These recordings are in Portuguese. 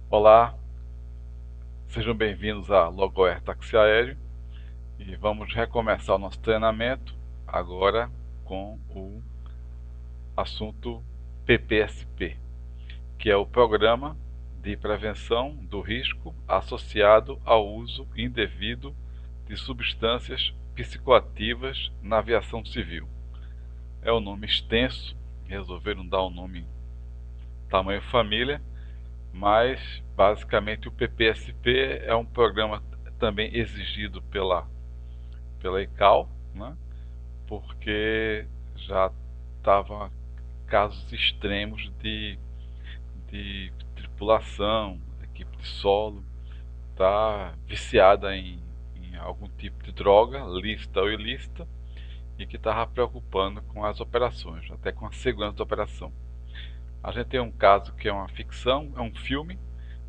Olá, sejam bem-vindos a Logoer Táxi Aéreo e vamos recomeçar o nosso treinamento agora com o assunto PPSP, que é o Programa de Prevenção do Risco Associado ao Uso Indevido de Substâncias Psicoativas na Aviação Civil. É um nome extenso, resolveram dar um nome tamanho família, mas basicamente o PPSP é um programa também exigido pela ICAO, né? Porque já estavam casos extremos de tripulação, equipe de solo, tá viciada em algum tipo de droga, lícita ou ilícita, e que estava preocupando com as operações, até com a segurança da operação. A gente tem um caso que é uma ficção, é um filme,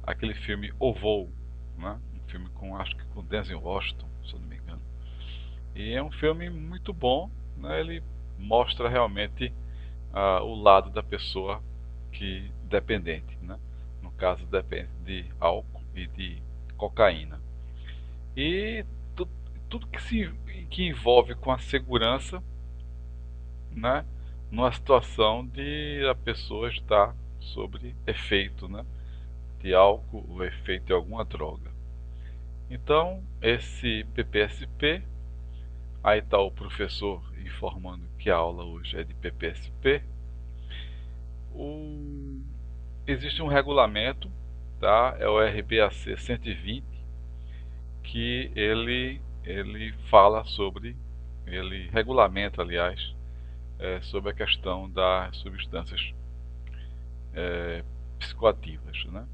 aquele filme O Voo, né? Um filme com, acho que com Denzel Washington, se eu não me engano. E é um filme muito bom, né? Ele mostra realmente o lado da pessoa que dependente, né? No caso depende de álcool e de cocaína. E tu, tudo que envolve com a segurança, né? Numa situação de a pessoa estar sobre efeito, né? De álcool ou efeito de alguma droga. Então, esse PPSP, aí está o professor informando que a aula hoje é de PPSP. O, existe um regulamento, tá? É o RBAC 120, que ele fala sobre, ele regulamenta, aliás, sobre a questão das substâncias psicoativas, né?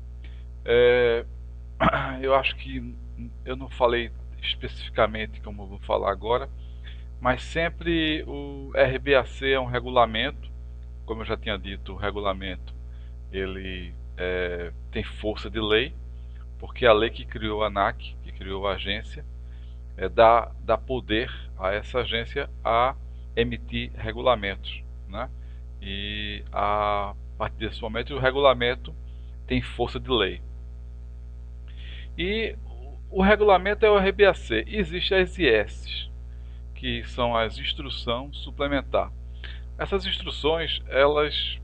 É, eu acho que eu não falei especificamente como eu vou falar agora, mas sempre o RBAC é um regulamento, como eu já tinha dito, o regulamento ele tem força de lei, porque a lei que criou a ANAC, que criou a agência, dá poder a essa agência a emitir regulamentos, né? E a partir desse momento o regulamento tem força de lei. E o regulamento é o RBAC. Existem as IS, que são as instruções suplementar. Essas instruções, elas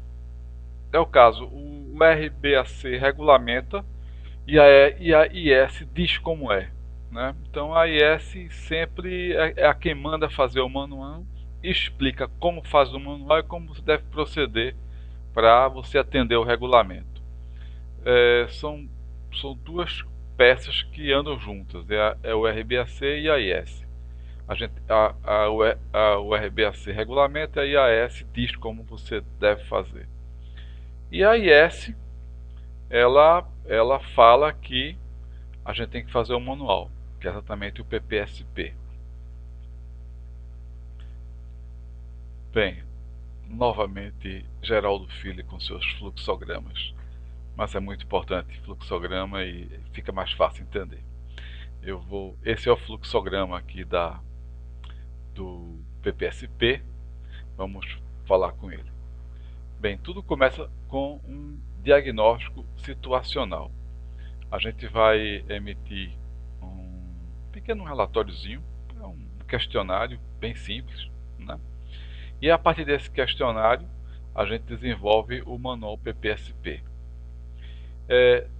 é o caso, o RBAC regulamenta e a IS diz como é, né? Então a IS sempre é a quem manda fazer o manual, explica como faz o manual e como você deve proceder para você atender o regulamento. São duas peças que andam juntas, é o RBAC e a IS. O RBAC regulamenta e a IS diz como você deve fazer. E a IS, ela fala que a gente tem que fazer um manual, que é exatamente o PPSP. Bem, novamente Geraldo Filho com seus fluxogramas, mas é muito importante fluxograma e fica mais fácil entender. Esse é o fluxograma aqui do PPSP, vamos falar com ele. Bem, tudo começa com um diagnóstico situacional. A gente vai emitir um pequeno relatóriozinho, um questionário bem simples, né? E a partir desse questionário a gente desenvolve o manual PPSP.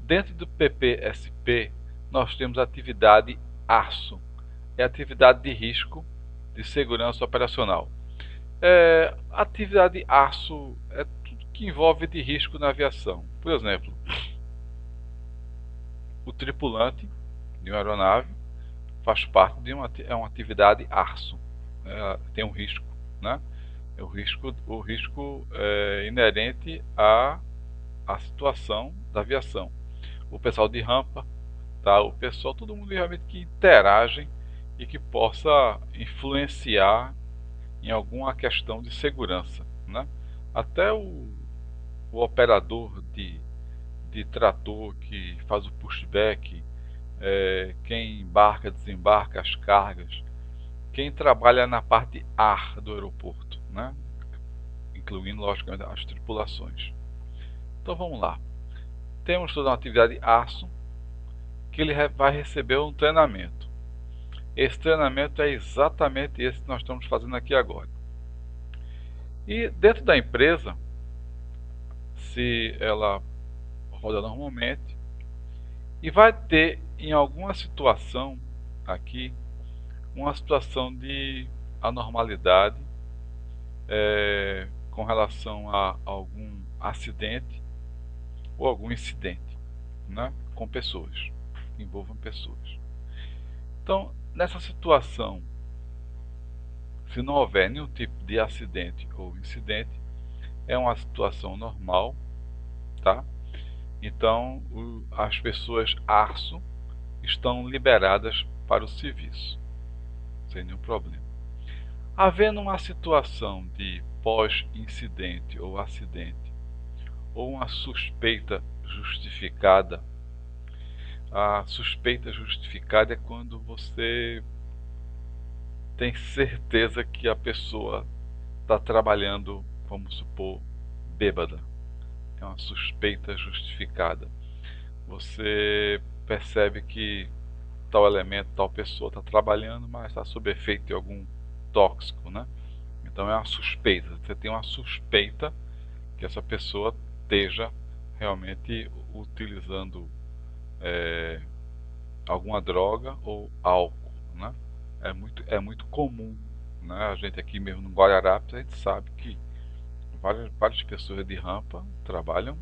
Dentro do PPSP nós temos a atividade ARSO, é a atividade de risco de segurança operacional. Atividade ARSO é tudo que envolve de risco na aviação. Por exemplo, o tripulante de uma aeronave faz parte de uma atividade ARSO. Tem um risco, né? O risco inerente à situação da aviação. O pessoal de rampa, tá? O pessoal, todo mundo realmente que interage e que possa influenciar em alguma questão de segurança, né? Até o operador de trator que faz o pushback, quem embarca, desembarca as cargas, quem trabalha na parte ar do aeroporto, né? Incluindo logicamente as tripulações. Então vamos lá. temos toda uma atividade aço, que ele vai receber um treinamento. Esse treinamento é exatamente esse que nós estamos fazendo aqui agora. E dentro da empresa, se ela roda normalmente, e vai ter em alguma situação aqui, uma situação de anormalidade com relação a algum acidente ou algum incidente, né, com pessoas, que envolvam pessoas. Então, nessa situação, se não houver nenhum tipo de acidente ou incidente, é uma situação normal, tá? Então, as pessoas ARSO estão liberadas para o serviço, sem nenhum problema. Havendo uma situação de pós-incidente ou acidente, ou uma suspeita justificada, a suspeita justificada é quando você tem certeza que a pessoa está trabalhando, vamos supor, bêbada. É uma suspeita justificada. Você percebe que tal elemento, tal pessoa está trabalhando, mas está sob efeito de algum tóxico, né? Então é uma suspeita. Você tem uma suspeita que essa pessoa esteja realmente utilizando alguma droga ou álcool, né? É muito comum, né? A gente aqui mesmo no Guararapes, a gente sabe que várias pessoas de rampa trabalham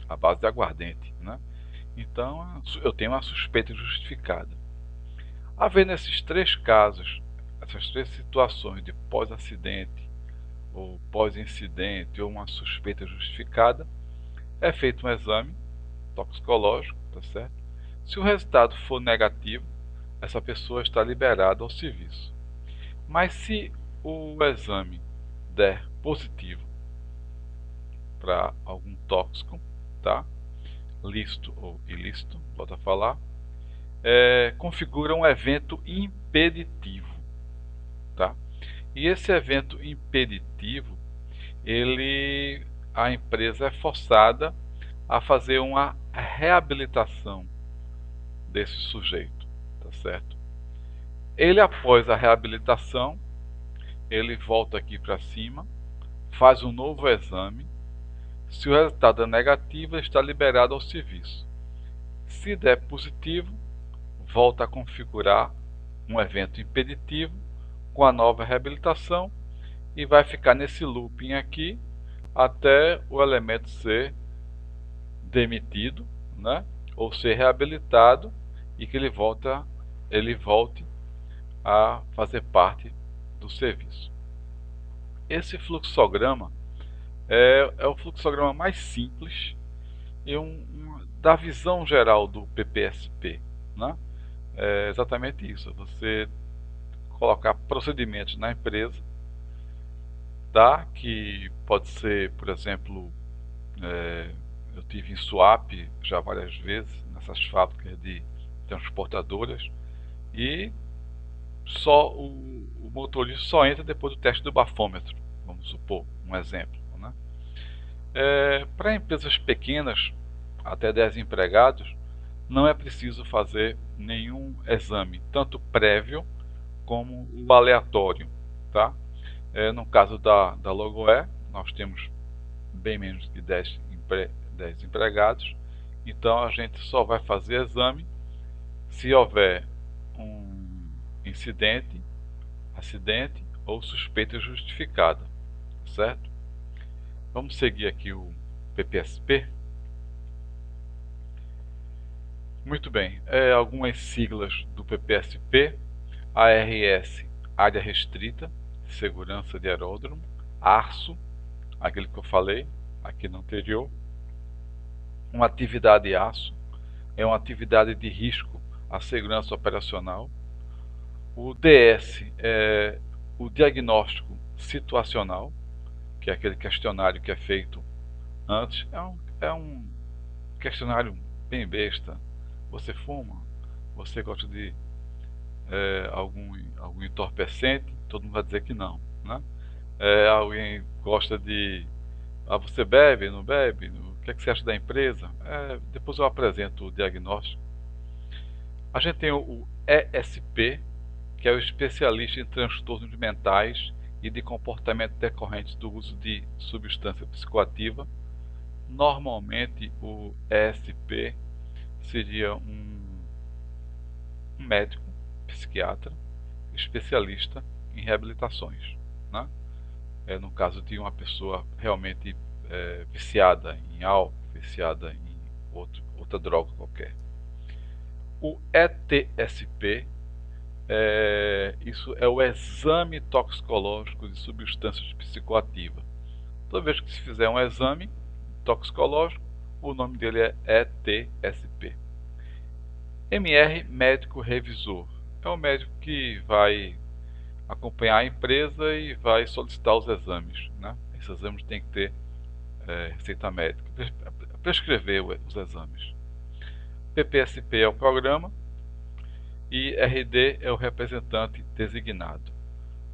à base de aguardente, né? Então eu tenho uma suspeita justificada. Havendo esses três casos, essas três situações de pós-acidente ou pós-incidente ou uma suspeita justificada, é feito um exame toxicológico, tá certo? Se o resultado for negativo, essa pessoa está liberada ao serviço. Mas se o exame der positivo para algum tóxico, tá? Lícito ou ilícito, volto a falar, configura um evento impeditivo, tá? E esse evento impeditivo, a empresa é forçada a fazer uma reabilitação desse sujeito, tá certo? Ele, após a reabilitação, ele volta aqui para cima, faz um novo exame. Se o resultado é negativo, ele está liberado ao serviço. Se der positivo, volta a configurar um evento impeditivo com a nova reabilitação e vai ficar nesse looping aqui até o elemento ser demitido, né? Ou ser reabilitado e que ele volte a fazer parte do serviço. Esse fluxograma é o fluxograma mais simples e da visão geral do PPSP, né? É exatamente isso, você colocar procedimentos na empresa, tá? Que pode ser, por exemplo, eu tive em swap já várias vezes, nessas fábricas de transportadoras, e só o motorista só entra depois do teste do bafômetro, vamos supor, um exemplo, né? Para empresas pequenas, até 10 empregados, não é preciso fazer nenhum exame, tanto prévio como o aleatório, tá? No caso da Logoé, nós temos bem menos de 10 empregados, então a gente só vai fazer exame se houver um incidente, acidente ou suspeita justificada, certo? Vamos seguir aqui o PPSP. Muito bem, algumas siglas do PPSP: ARS, área restrita, segurança de aeródromo; ARSO, aquele que eu falei aqui no anterior, uma atividade ASO, é uma atividade de risco à segurança operacional. O DS é o diagnóstico situacional, que é aquele questionário que é feito antes. É um questionário bem besta. Você fuma? Você gosta de algum entorpecente? Todo mundo vai dizer que não, né? Alguém gosta de... você bebe? Não bebe? que é que você acha da empresa? Depois eu apresento o diagnóstico. A gente tem o ESP, que é o especialista em transtornos mentais e de comportamento decorrentes do uso de substância psicoativa. Normalmente o ESP seria um médico, psiquiatra, especialista em reabilitações, né? No caso de uma pessoa realmente viciada em álcool, viciada em outra droga qualquer. O ETSP, isso é o exame toxicológico de substâncias psicoativas. Toda vez que se fizer um exame toxicológico, o nome dele é ETSP. MR, médico revisor, é o médico que vai acompanhar a empresa e vai solicitar os exames, né? Esses exames têm que ter receita médica, prescrever os exames. PPSP é o programa e RD é o representante designado.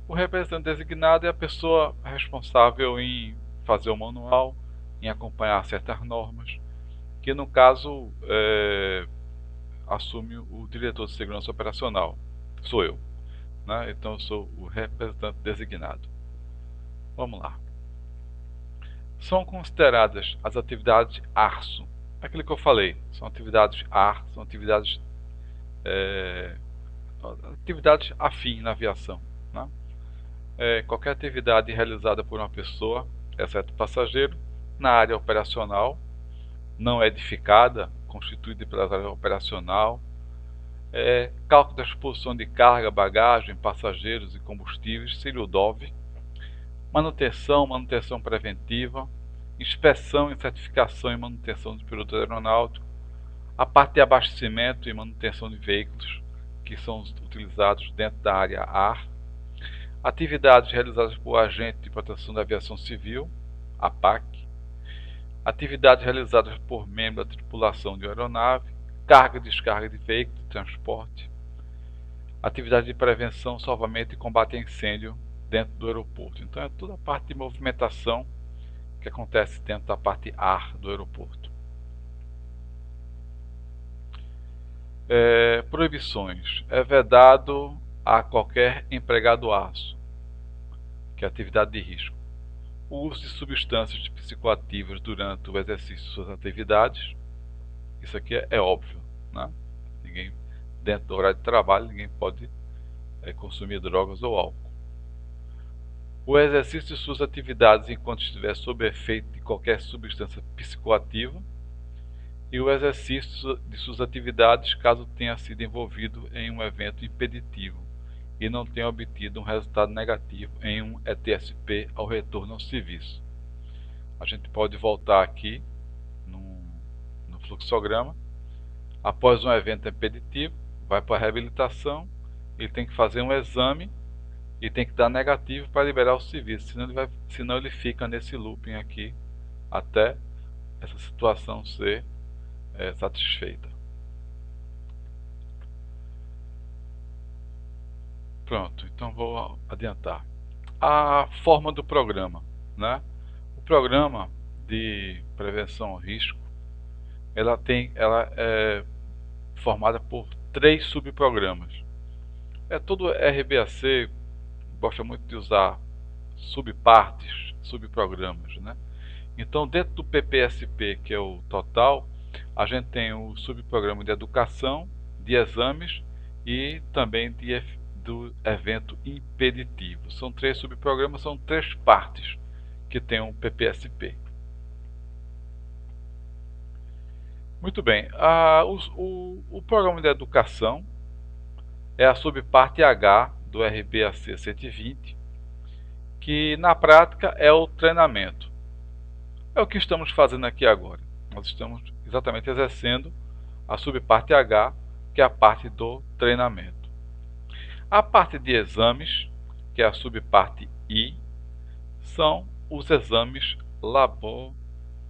O representante designado é a pessoa responsável em fazer o manual, em acompanhar certas normas, que no caso assume o diretor de segurança operacional, sou eu, né? Então eu sou o representante designado. Vamos lá. São consideradas as atividades ARSO, aquilo que eu falei, são atividades AR, são atividades afim na aviação, né? Qualquer atividade realizada por uma pessoa, exceto passageiro, na área operacional, não edificada, constituída pela área operacional, cálculo da exposição de carga, bagagem, passageiros e combustíveis, seria o DOV, manutenção preventiva, inspeção e certificação e manutenção dos pilotos aeronáuticos, a parte de abastecimento e manutenção de veículos que são utilizados dentro da área AR, atividades realizadas por agente de proteção da aviação civil, APAC, atividades realizadas por membro da tripulação de aeronave, carga e descarga de veículos de transporte, atividade de prevenção, salvamento e combate a incêndio dentro do aeroporto. Então é toda a parte de movimentação que acontece dentro da parte AR do aeroporto. Proibições. É vedado a qualquer empregado aço, que é atividade de risco, o uso de substâncias psicoativas durante o exercício de suas atividades. Isso aqui é óbvio, né? Ninguém, dentro do horário de trabalho, ninguém pode consumir drogas ou álcool. O exercício de suas atividades enquanto estiver sob efeito de qualquer substância psicoativa, e o exercício de suas atividades caso tenha sido envolvido em um evento impeditivo e não tenha obtido um resultado negativo em um ETSP ao retorno ao serviço. A gente pode voltar aqui no fluxograma. Após um evento impeditivo, vai para a reabilitação, ele tem que fazer um exame e tem que dar negativo para liberar o serviço, senão ele fica nesse looping aqui até essa situação ser satisfeita. Pronto, então vou adiantar. A forma do programa, né? O programa de prevenção ao risco, ela é formada por 3 subprogramas. Todo RBAC gosta muito de usar subpartes, subprogramas, né? Então, dentro do PPSP, que é o total, a gente tem o subprograma de educação, de exames e também do evento impeditivo. São 3 subprogramas, são 3 partes que tem um PPSP. Muito bem, o programa de educação é a subparte H do RBAC 120, que na prática é o treinamento. É o que estamos fazendo aqui agora. Nós estamos exatamente exercendo a subparte H, que é a parte do treinamento. A parte de exames, que é a subparte I, são os exames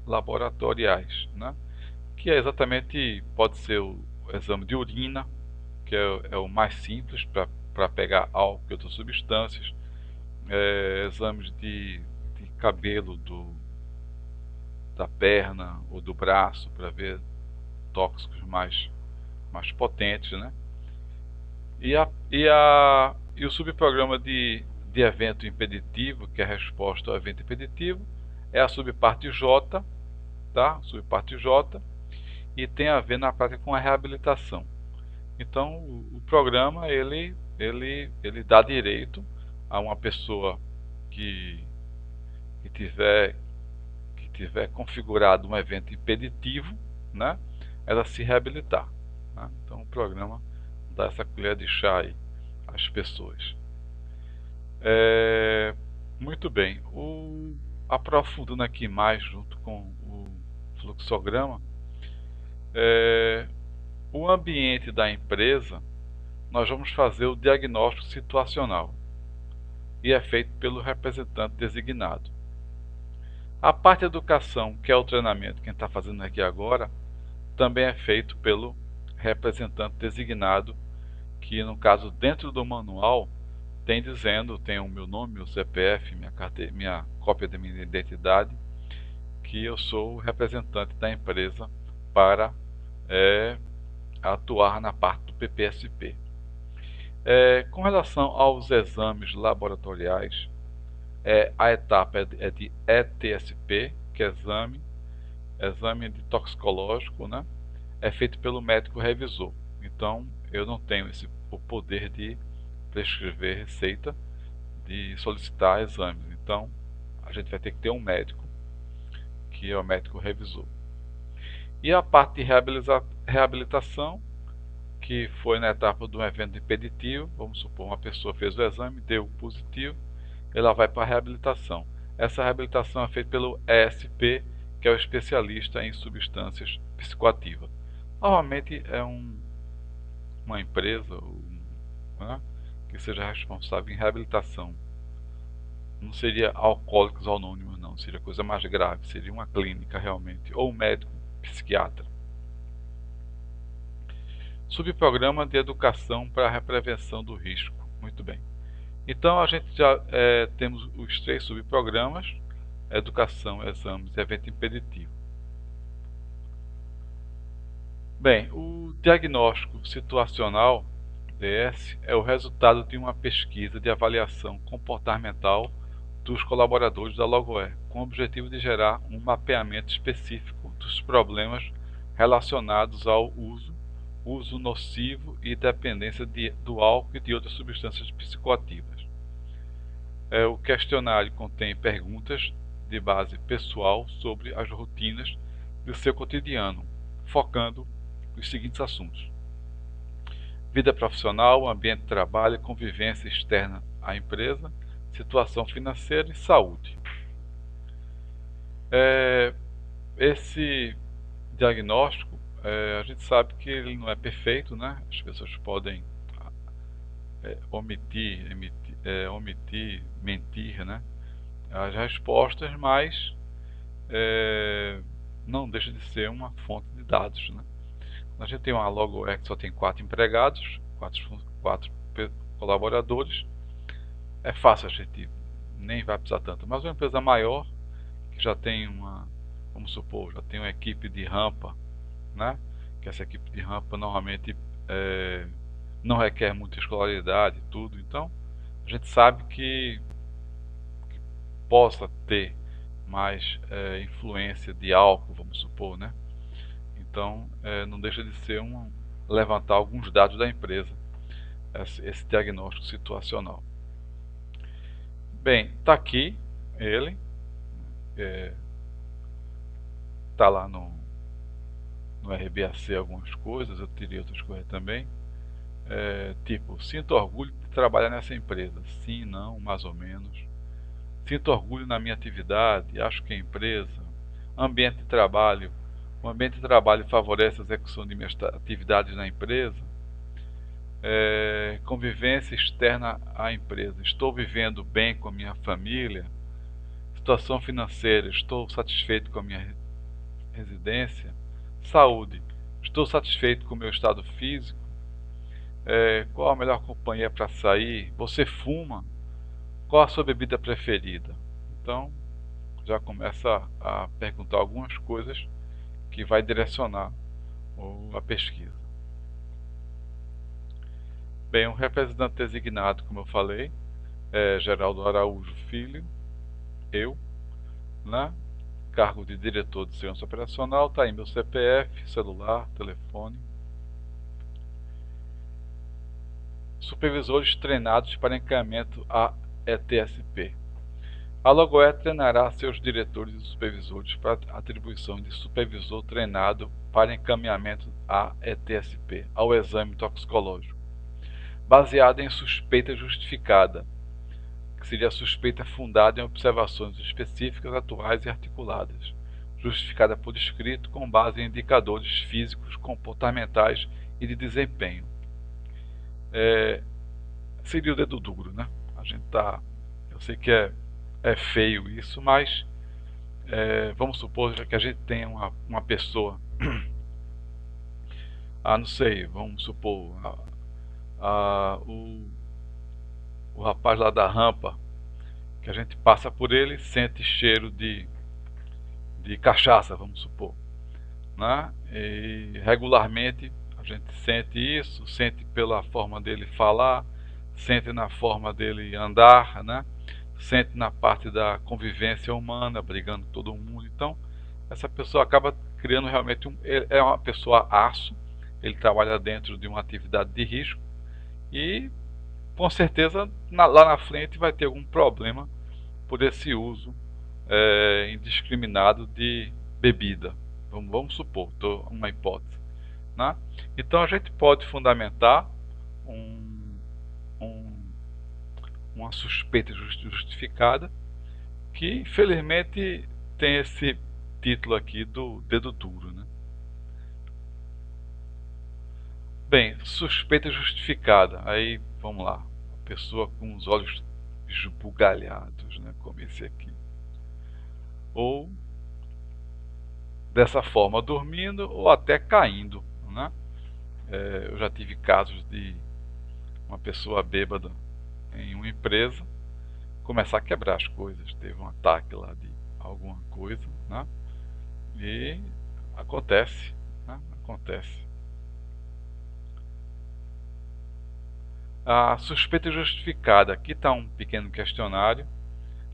laboratoriais, né? Que é exatamente, pode ser o exame de urina, que é o mais simples para pegar álcool e outras substâncias, exames de cabelo da perna ou do braço para ver tóxicos mais potentes, né? E o subprograma de evento impeditivo, que é a resposta ao evento impeditivo, é a subparte J, tá? Subparte J, e tem a ver na prática com a reabilitação. Então, o programa ele dá direito a uma pessoa que tiver configurado um evento impeditivo, né, ela se reabilitar, né? Então, o programa dá essa colher de chá aí às pessoas. Muito bem. Aprofundando aqui mais junto com o fluxograma, o ambiente da empresa, nós vamos fazer o diagnóstico situacional e é feito pelo representante designado. A parte de educação, que é o treinamento, quem está fazendo aqui agora, também é feito pelo representante designado, que no caso dentro do manual tem o meu nome, meu CPF, minha cópia da minha identidade, que eu sou o representante da empresa para atuar na parte do PPSP. Com relação aos exames laboratoriais, a etapa é de ETSP, que é exame de toxicológico, né? É feito pelo médico revisor. Então, eu não tenho o poder de prescrever receita, de solicitar exames. Então, a gente vai ter que ter um médico, que é o médico revisor. E a parte de reabilitação, que foi na etapa do evento impeditivo, vamos supor, uma pessoa fez o exame, deu positivo, ela vai para a reabilitação. Essa reabilitação é feita pelo ESP, que é o especialista em substâncias psicoativas. Normalmente é uma empresa né, que seja responsável em reabilitação. Não seria Alcoólicos Anônimos, não. Seria coisa mais grave. Seria uma clínica realmente, ou um médico psiquiatra. Subprograma de educação para a prevenção do risco. Muito bem. Então a gente já temos os 3 subprogramas: educação, exames e evento impeditivo. Bem, o diagnóstico situacional, DS, é o resultado de uma pesquisa de avaliação comportamental dos colaboradores da Logoé, com o objetivo de gerar um mapeamento específico dos problemas relacionados ao uso nocivo e dependência do álcool e de outras substâncias psicoativas. O questionário contém perguntas de base pessoal sobre as rotinas do seu cotidiano, focando os seguintes assuntos: vida profissional, ambiente de trabalho, convivência externa à empresa, situação financeira e saúde. Esse diagnóstico, a gente sabe que ele não é perfeito, né? As pessoas podem omitir, mentir, né, as respostas, mas não deixa de ser uma fonte de dados, né? A gente tem uma Logoé que só tem 4 empregados, 4 colaboradores, é fácil, a gente nem vai precisar tanto. Mas uma empresa maior, que já tem vamos supor, já tem uma equipe de rampa, né? Que essa equipe de rampa normalmente não requer muita escolaridade e tudo, então a gente sabe que possa ter mais influência de álcool, vamos supor, né? Então, não deixa de ser levantar alguns dados da empresa, esse diagnóstico situacional. Bem, está aqui ele, está lá no RBAC algumas coisas, eu tirei outras coisas também, tipo, sinto orgulho de trabalhar nessa empresa, sim, não, mais ou menos. Sinto orgulho na minha atividade, acho que a empresa, ambiente de trabalho, o ambiente de trabalho favorece a execução de minhas atividades na empresa. Convivência externa à empresa, estou vivendo bem com a minha família. Situação financeira, estou satisfeito com a minha residência. Saúde, estou satisfeito com o meu estado físico. Qual a melhor companhia para sair? Você fuma? Qual a sua bebida preferida? Então, já começa a perguntar algumas coisas que vai direcionar a pesquisa. Bem, o representante designado, como eu falei, é Geraldo Araújo Filho, eu, né? Cargo de diretor de segurança operacional, está aí meu CPF, celular, telefone. Supervisores treinados para encaminhamento a ETSP. A Logoé treinará seus diretores e supervisores para atribuição de supervisor treinado para encaminhamento a ETSP, ao exame toxicológico, baseado em suspeita justificada, que seria a suspeita fundada em observações específicas, atuais e articuladas, justificada por escrito com base em indicadores físicos, comportamentais e de desempenho. Seria o dedo duro, né? A gente eu sei que é feio isso, mas vamos supor que a gente tenha uma pessoa, não sei, vamos supor, o rapaz lá da rampa, que a gente passa por ele, sente cheiro de cachaça, vamos supor, né? E regularmente a gente sente isso, sente pela forma dele falar, sente na forma dele andar, né? Sente na parte da convivência humana, brigando com todo mundo. Então, essa pessoa acaba criando realmente é uma pessoa aço, ele trabalha dentro de uma atividade de risco e, com certeza, lá na frente vai ter algum problema por esse uso indiscriminado de bebida. Vamos supor, uma hipótese, né? Então, a gente pode fundamentar uma suspeita justificada, que infelizmente tem esse título aqui do dedo duro, né? Bem, suspeita justificada. Aí, vamos lá. A pessoa com os olhos esbugalhados, né? Como esse aqui. Ou dessa forma, dormindo ou até caindo, né? Eu já tive casos de uma pessoa bêbada em uma empresa começar a quebrar as coisas. Teve um ataque lá de alguma coisa, né? E acontece, né? Acontece. A suspeita justificada. Aqui está um pequeno questionário.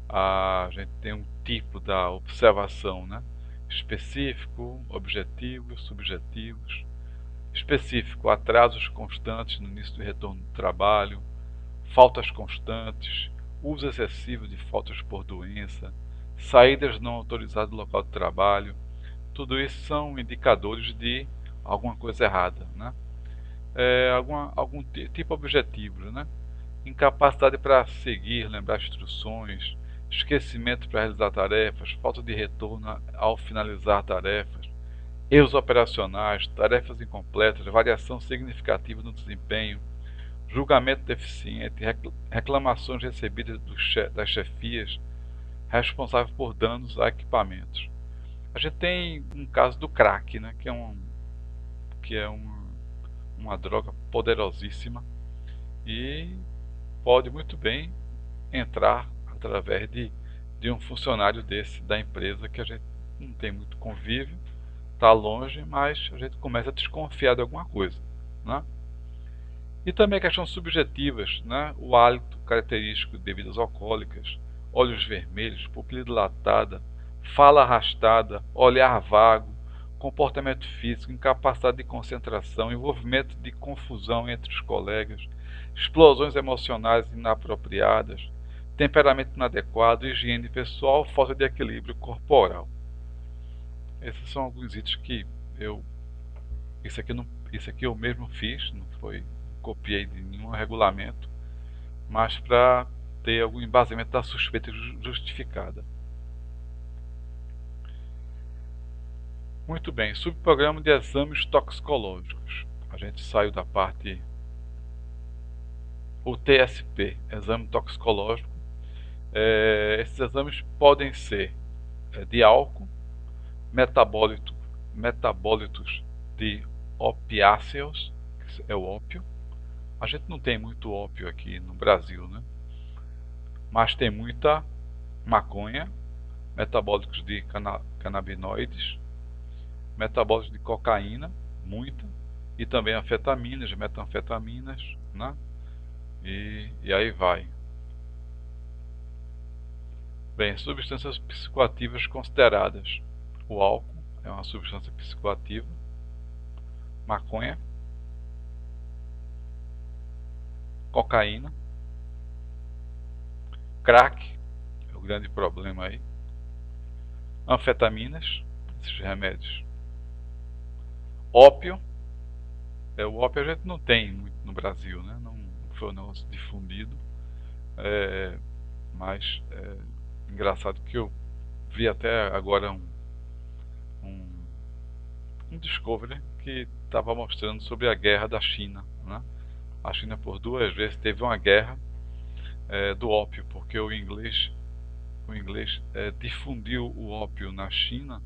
A gente tem um tipo da observação, né? Específico, objetivos, subjetivos. Específico, atrasos constantes no início do retorno do trabalho, faltas constantes, uso excessivo de faltas por doença, saídas não autorizadas do local de trabalho. Tudo isso são indicadores de alguma coisa errada, né? Algum tipo objetivo, né? Incapacidade para seguir, lembrar instruções, esquecimento para realizar tarefas, falta de retorno ao finalizar tarefas, erros operacionais, tarefas incompletas, variação significativa no desempenho, julgamento deficiente, reclamações recebidas das chefias responsáveis por danos a equipamentos. A gente tem um caso do crack, né, que é uma droga poderosíssima e pode muito bem entrar através de um funcionário da empresa que a gente não tem muito convívio, está longe, mas a gente começa a desconfiar de alguma coisa, né? E também questões subjetivas, né? O hálito característico de bebidas alcoólicas, olhos vermelhos, pupila dilatada, fala arrastada, olhar vago, comportamento físico, incapacidade de concentração, envolvimento de confusão entre os colegas, explosões emocionais inapropriadas, temperamento inadequado, higiene pessoal, falta de equilíbrio corporal. Esses são alguns itens que isso aqui eu mesmo fiz, não copiei de nenhum regulamento, mas para ter algum embasamento da suspeita justificada. Muito bem, subprograma de exames toxicológicos. A gente saiu da parte o TSP, exame toxicológico. Esses exames podem ser de álcool, metabólitos de opiáceos, que é o ópio. A gente não tem muito ópio aqui no Brasil, né? Mas tem muita maconha, metabólicos de canabinoides, metabólicos de cocaína, muita, e também anfetaminas, metanfetaminas, né? E aí vai. Bem, substâncias psicoativas consideradas. O álcool é uma substância psicoativa, maconha, cocaína, crack, é o grande problema aí, anfetaminas, esses remédios, ópio, o ópio a gente não tem muito no Brasil, né? Não foi um negócio difundido, mas engraçado que eu vi até agora um Discovery que estava mostrando sobre a guerra da China, né? A China por 2 vezes teve uma guerra do ópio, porque o inglês difundiu o ópio na China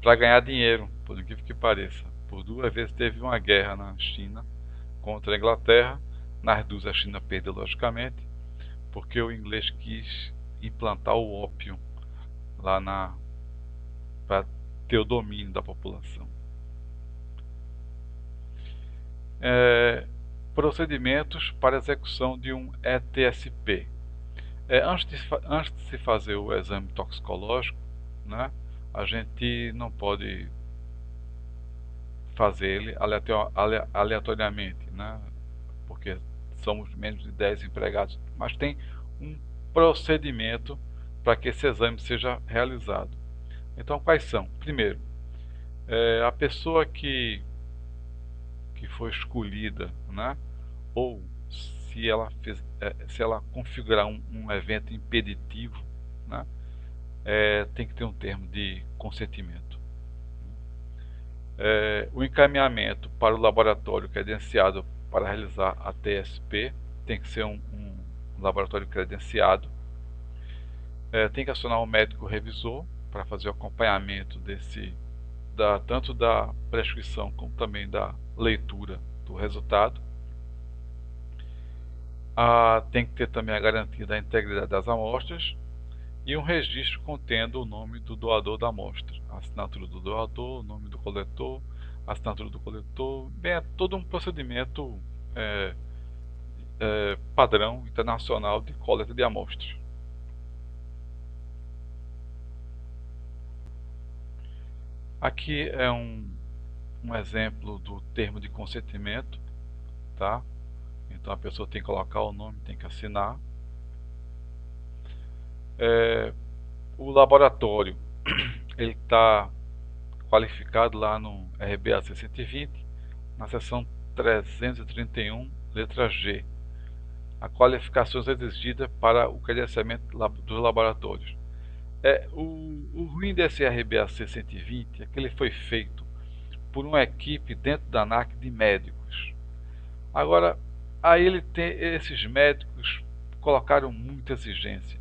para ganhar dinheiro, por incrível que pareça. Por 2 vezes teve uma guerra na China contra a Inglaterra. Nas 2 a China perdeu, logicamente, porque o inglês quis implantar o ópio lá para ter o domínio da população. Procedimentos para execução de um ETSP. Antes de se fazer o exame toxicológico, né, a gente não pode fazer ele aleatoriamente, né, porque somos menos de 10 empregados, mas tem um procedimento para que esse exame seja realizado. Então, quais são? Primeiro, a pessoa que foi escolhida, né, ou se ela configurar um evento impeditivo, né, tem que ter um termo de consentimento. O encaminhamento para o laboratório credenciado para realizar a TSP tem que ser um laboratório credenciado. Tem que acionar um médico revisor para fazer o acompanhamento tanto da prescrição como também da leitura do resultado. Tem que ter também a garantia da integridade das amostras e um registro contendo o nome do doador da amostra, a assinatura do doador, o nome do coletor, a assinatura do coletor. Bem, é todo um procedimento padrão internacional de coleta de amostras. Aqui é um exemplo do termo de consentimento, tá? Então a pessoa tem que colocar o nome, tem que assinar. O laboratório ele está qualificado lá no RBAC 120, na seção 331, letra G. A qualificação exigida para o credenciamento dos laboratórios. O ruim desse RBAC 120 é que ele foi feito por uma equipe dentro da ANAC de médicos. Agora, aí esses médicos colocaram muita exigência.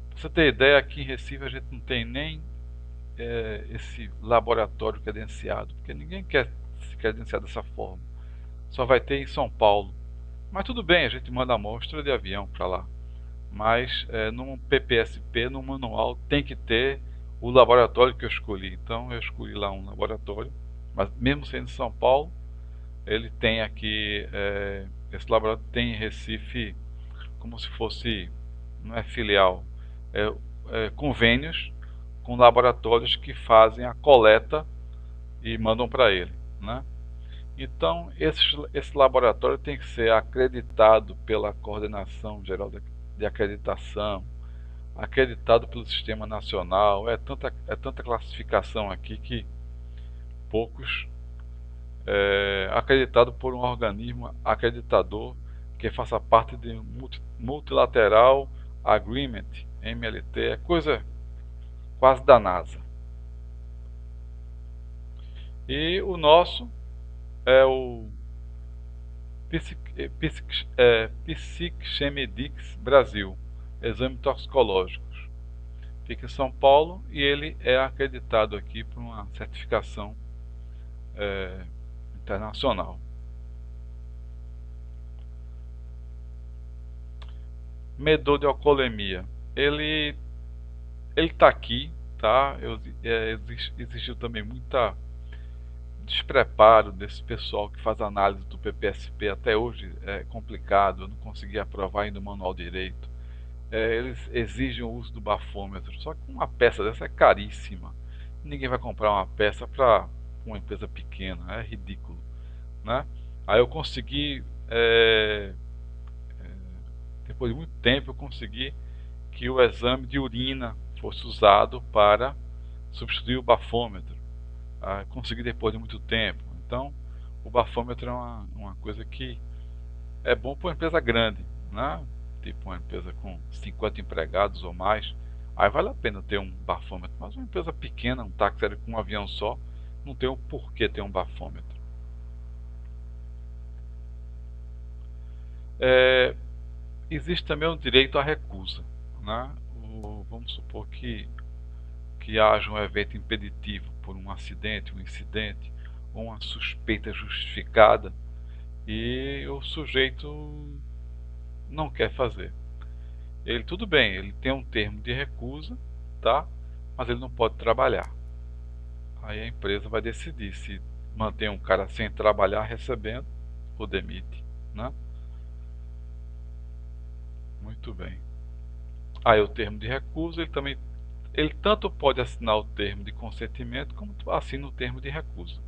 Pra você ter ideia, aqui em Recife a gente não tem nem esse laboratório credenciado, porque ninguém quer se credenciar dessa forma. Só vai ter em São Paulo. Mas tudo bem, a gente manda amostra de avião para lá. Mas num PPSP, no manual, tem que ter o laboratório que eu escolhi. Então eu escolhi lá um laboratório, mas mesmo sendo em São Paulo, ele tem aqui, esse laboratório tem em Recife, como se fosse, não é filial, convênios com laboratórios que fazem a coleta e mandam para ele, né? Então esse laboratório tem que ser acreditado pela Coordenação Geral de Acreditação, acreditado pelo Sistema Nacional. É tanta classificação aqui que poucos acreditado por um organismo acreditador que faça parte de Multilateral Agreement, MLT, é coisa quase da NASA. E o nosso é o Psicchemedix Brasil, exame toxicológicos. Fica em São Paulo e ele é acreditado aqui por uma certificação internacional. Medor de alcoolemia. Ele ele está aqui, tá? Existiu também muita despreparo desse pessoal que faz análise do PPSP. Até hoje é complicado, eu não consegui aprovar ainda o manual direito. Eles exigem o uso do bafômetro, só que uma peça dessa é caríssima. Ninguém vai comprar uma peça para uma empresa pequena, é ridículo, né? Aí eu consegui, depois de muito tempo, eu consegui que o exame de urina fosse usado para substituir o bafômetro. Consegui depois de muito tempo. Então, o bafômetro é uma coisa que é bom para uma empresa grande, né? Tipo uma empresa com 50 empregados ou mais. Aí vale a pena ter um bafômetro. Mas uma empresa pequena, um táxi aéreo com um avião só, não tem o porquê ter um bafômetro. Existe também o direito à recusa, né? Vamos supor que haja um evento impeditivo por um acidente, um incidente ou uma suspeita justificada e o sujeito não quer fazer. Ele, tudo bem, ele tem um termo de recusa, tá? Mas ele não pode trabalhar. Aí a empresa vai decidir se mantém um cara sem trabalhar recebendo ou demite, né? Muito bem. Aí o termo de recusa, ele tanto pode assinar o termo de consentimento como assina o termo de recusa.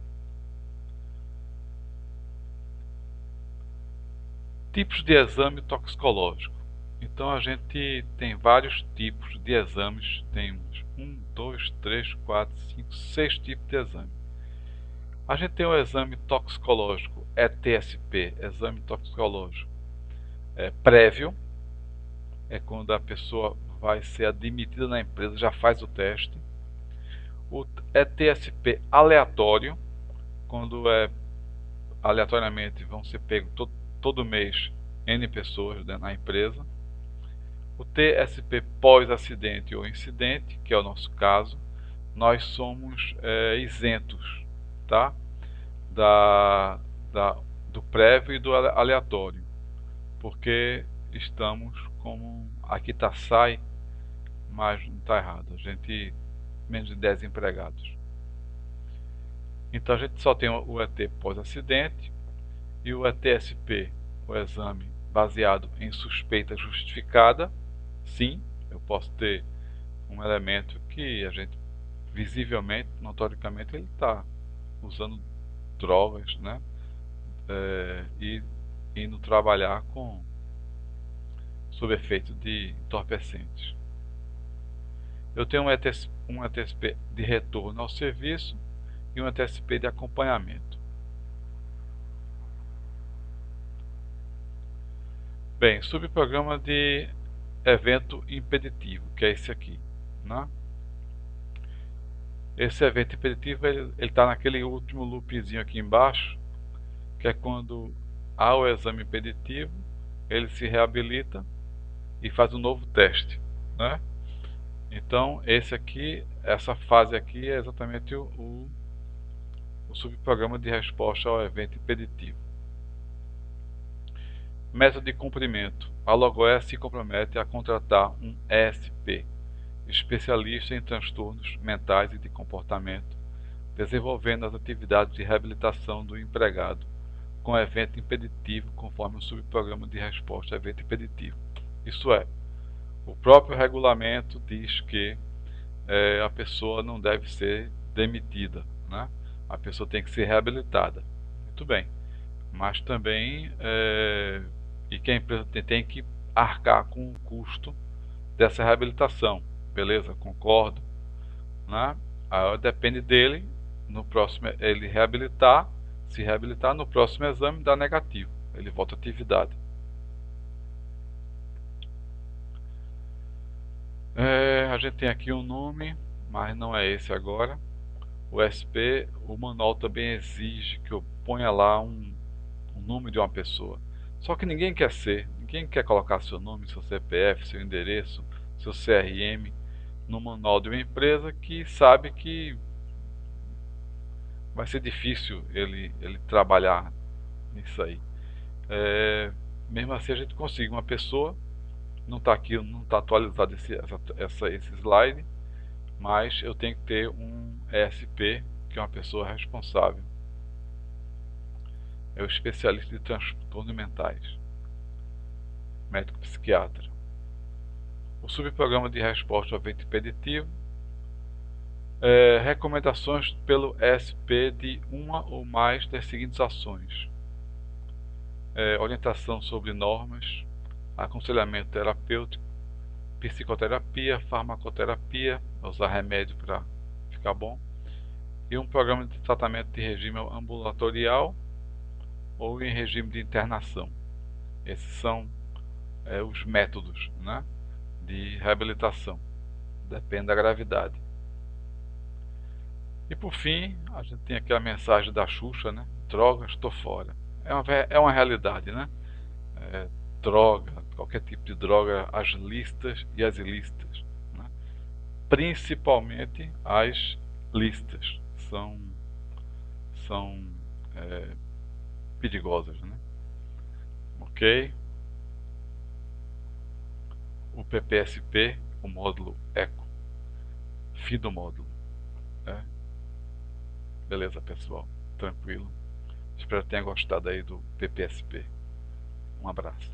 Tipos de exame toxicológico. Então a gente tem vários tipos de exames, tem uns 1, 2, 3, 4, 5, 6 tipos de exame. A gente tem o exame toxicológico ETSP, exame toxicológico prévio, é quando a pessoa vai ser admitida na empresa, já faz o teste. O ETSP aleatório, quando aleatoriamente vão ser pegos todo mês N pessoas, né, na empresa. O TSP pós-acidente ou incidente, que é o nosso caso, nós somos isentos, tá? Do prévio e do aleatório, porque estamos como aqui está SAI, mas não está errado, a gente menos de 10 empregados. Então a gente só tem o ET pós-acidente e o ETSP, o exame baseado em suspeita justificada. Sim, eu posso ter um elemento que a gente visivelmente, notoriamente, ele está usando drogas, né? E indo trabalhar sob efeito de entorpecentes. Eu tenho um ETSP de retorno ao serviço e um ETSP de acompanhamento. Bem, subprograma de evento impeditivo, que é esse aqui, né? Esse evento impeditivo ele está naquele último loopzinho aqui embaixo, que é quando há o exame impeditivo, ele se reabilita e faz um novo teste, né? Então essa fase aqui é exatamente o subprograma de resposta ao evento impeditivo. Método de cumprimento. A LogoE se compromete a contratar um ESP, especialista em transtornos mentais e de comportamento, desenvolvendo as atividades de reabilitação do empregado com evento impeditivo conforme o subprograma de resposta a evento impeditivo. Isso é, o próprio regulamento diz que a pessoa não deve ser demitida, né? A pessoa tem que ser reabilitada. Muito bem. Mas também e que a empresa tem que arcar com o custo dessa reabilitação. Beleza? Concordo, né? Aí depende dele, no próximo ele se reabilitar, no próximo exame dá negativo, ele volta à atividade. A gente tem aqui um nome, mas não é esse agora. O SP, o manual também exige que eu ponha lá um nome de uma pessoa. Só que ninguém quer colocar seu nome, seu CPF, seu endereço, seu CRM no manual de uma empresa que sabe que vai ser difícil ele trabalhar nisso aí. Mesmo assim a gente consegue uma pessoa, não está aqui, não está atualizado esse slide, mas eu tenho que ter um ESP, que é uma pessoa responsável. É o especialista de transtornos mentais, médico psiquiatra. O subprograma de resposta ao evento impeditivo. Recomendações pelo ESP de uma ou mais das seguintes ações: orientação sobre normas, aconselhamento terapêutico, psicoterapia, farmacoterapia, usar remédio para ficar bom, e um programa de tratamento de regime ambulatorial ou em regime de internação. Esses são os métodos, né, de reabilitação, depende da gravidade. E por fim, a gente tem aqui a mensagem da Xuxa, né? Drogas, estou fora. É uma realidade, né? Droga, qualquer tipo de droga, as listas e as ilícitas, né? Principalmente as listas são perigosas, né? Ok? O PPSP, o módulo ECO, fim do módulo. Beleza, pessoal? Tranquilo? Espero que tenha gostado aí do PPSP. Um abraço.